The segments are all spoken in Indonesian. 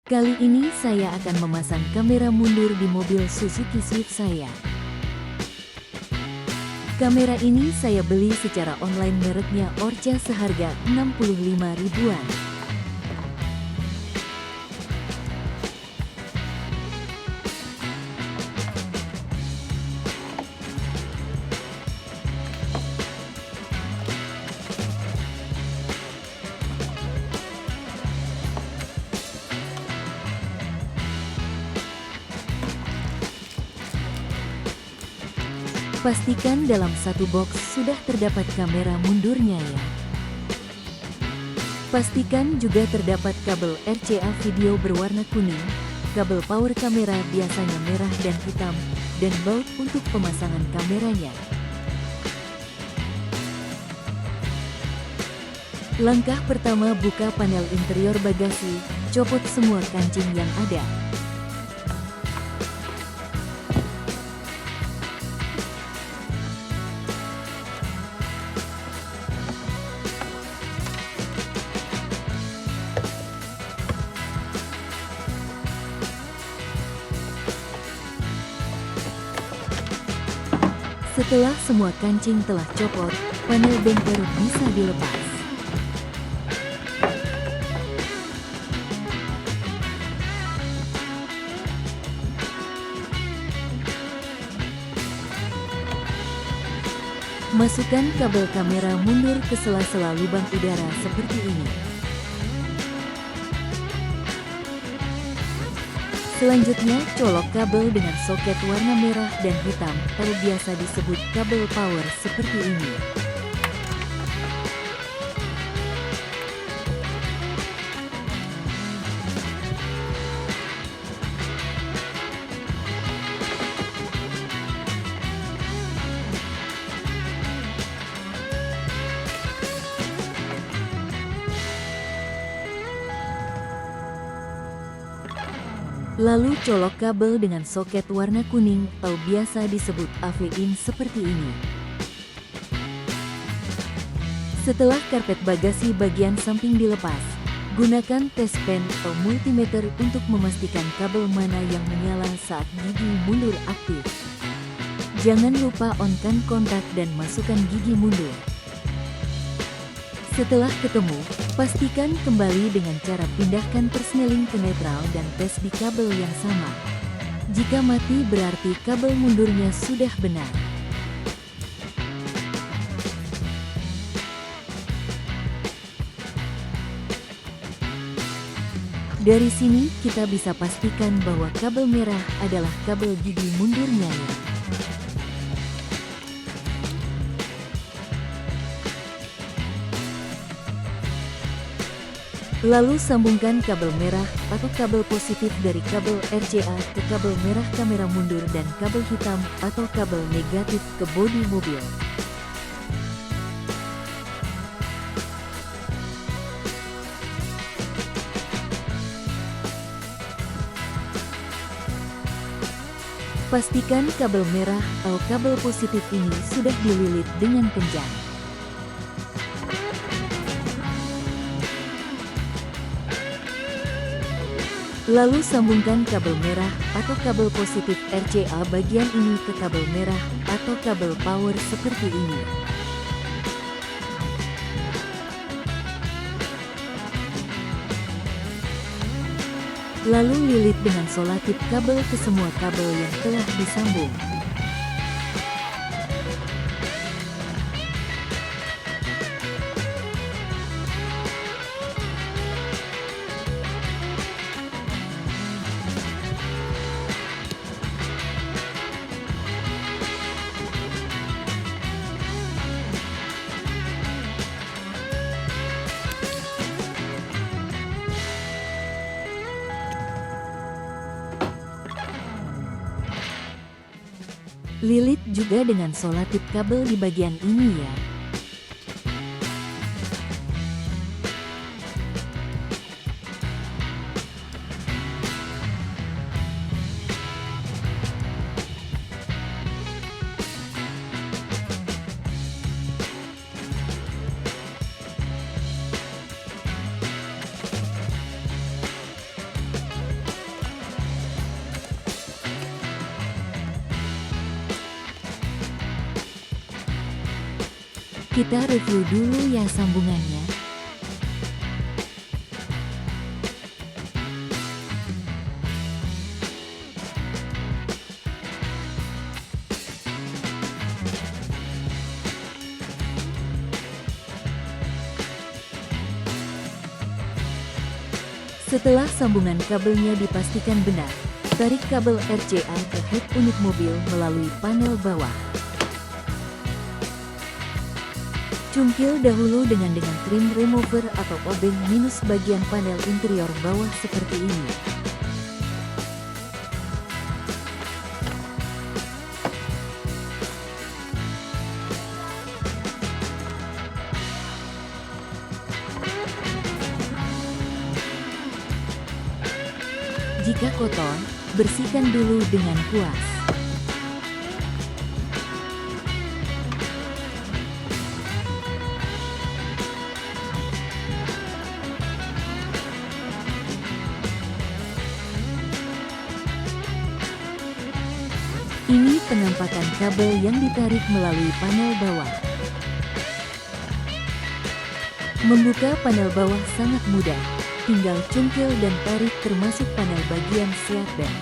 Kali ini saya akan memasang kamera mundur di mobil Suzuki Swift saya. Kamera ini saya beli secara online mereknya Orca seharga 65 ribuan. Pastikan dalam satu box sudah terdapat kamera mundurnya ya. Pastikan juga terdapat kabel RCA video berwarna kuning, kabel power kamera biasanya merah dan hitam, dan baut untuk pemasangan kameranya. Langkah pertama, buka panel interior bagasi, copot semua kancing yang ada. Setelah semua kancing telah copot, panel bumper bisa dilepas. Masukkan kabel kamera mundur ke sela-sela lubang udara seperti ini. Selanjutnya, colok kabel dengan soket warna merah dan hitam atau biasa disebut kabel power seperti ini. Lalu colok kabel dengan soket warna kuning atau biasa disebut AV-in seperti ini. Setelah karpet bagasi bagian samping dilepas, gunakan test pen atau multimeter untuk memastikan kabel mana yang menyala saat gigi mundur aktif. Jangan lupa on-kan kontak dan masukkan gigi mundur. Setelah ketemu, pastikan kembali dengan cara pindahkan persneling ke netral dan tes di kabel yang sama. Jika mati berarti kabel mundurnya sudah benar. Dari sini kita bisa pastikan bahwa kabel merah adalah kabel gigi mundurnya ya. Lalu sambungkan kabel merah atau kabel positif dari kabel RCA ke kabel merah kamera mundur dan kabel hitam atau kabel negatif ke bodi mobil. Pastikan kabel merah atau kabel positif ini sudah dililit dengan kencang. Lalu sambungkan kabel merah atau kabel positif RCA bagian ini ke kabel merah atau kabel power seperti ini. Lalu lilit dengan solatip kabel ke semua kabel yang telah disambung. Lilit juga dengan solatip kabel di bagian ini ya. Kita review dulu ya sambungannya. Setelah sambungan kabelnya dipastikan benar, tarik kabel RCA ke head unit mobil melalui panel bawah. Cungkil dahulu dengan trim remover atau obeng minus bagian panel interior bawah seperti ini. Jika kotor, bersihkan dulu dengan kuas. Ini penampakan kabel yang ditarik melalui panel bawah. Membuka panel bawah sangat mudah. Tinggal cungkil dan tarik termasuk panel bagian seat belt.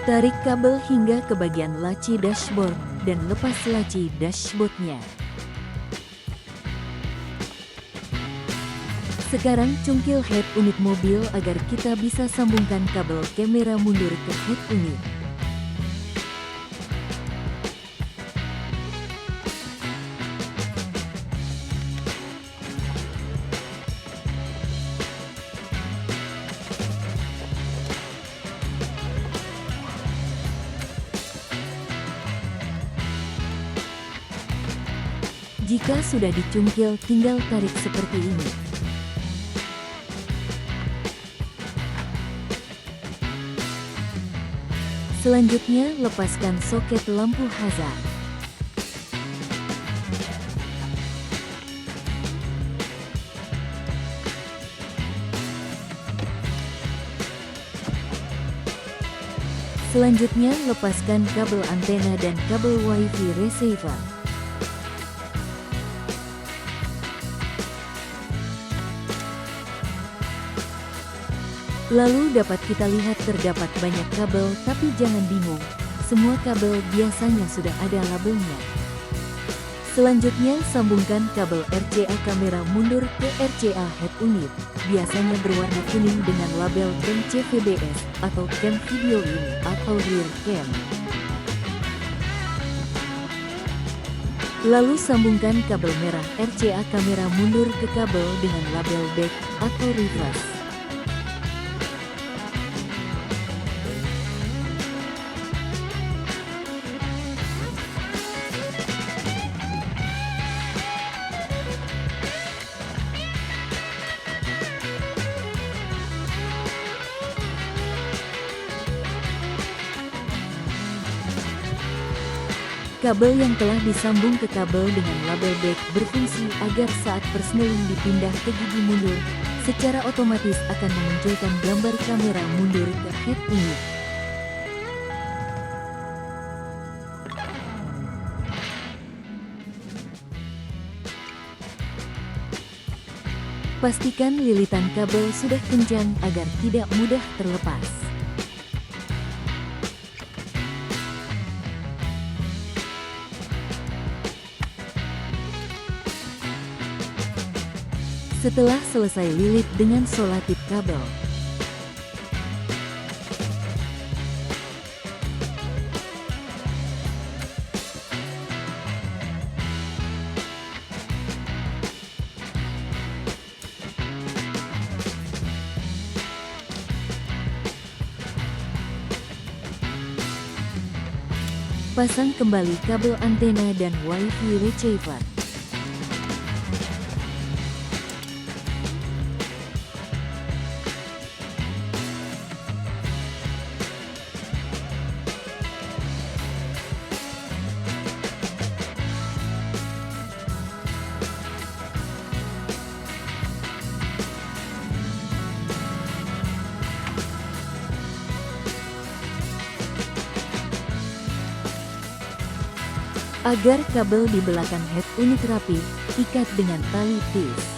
Tarik kabel hingga ke bagian laci dashboard dan lepas laci dashboardnya. Sekarang cungkil head unit mobil agar kita bisa sambungkan kabel kamera mundur ke head unit. Jika sudah dicungkil, tinggal tarik seperti ini. Selanjutnya, lepaskan soket lampu hazard. Selanjutnya, lepaskan kabel antena dan kabel WiFi receiver. Lalu dapat kita lihat terdapat banyak kabel, tapi jangan bingung, semua kabel biasanya sudah ada labelnya. Selanjutnya sambungkan kabel RCA kamera mundur ke RCA head unit, biasanya berwarna kuning dengan label cam CVBS atau cam video in atau rear cam. Lalu sambungkan kabel merah RCA kamera mundur ke kabel dengan label back atau reverse. Kabel yang telah disambung ke kabel dengan label back berfungsi agar saat persneling dipindah ke gigi mundur, secara otomatis akan memunculkan gambar kamera mundur ke head unit. Pastikan lilitan kabel sudah kencang agar tidak mudah terlepas. Setelah selesai lilit dengan solatip kabel, pasang kembali kabel antena dan WiFi receiver. Agar kabel di belakang head unit rapi, ikat dengan tali tis.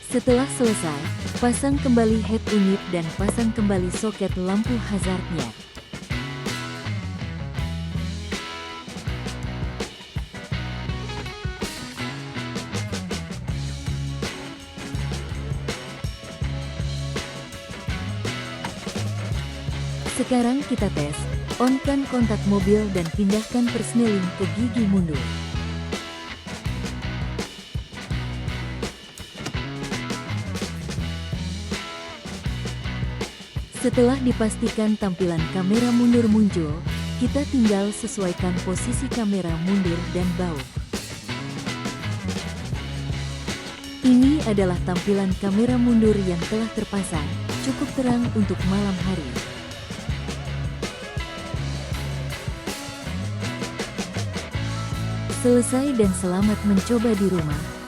Setelah selesai, pasang kembali head unit dan pasang kembali soket lampu hazardnya. Sekarang kita tes, on-kan kontak mobil dan pindahkan persneling ke gigi mundur. Setelah dipastikan tampilan kamera mundur muncul, kita tinggal sesuaikan posisi kamera mundur dan baut. Ini adalah tampilan kamera mundur yang telah terpasang, cukup terang untuk malam hari. Selesai dan selamat mencoba di rumah.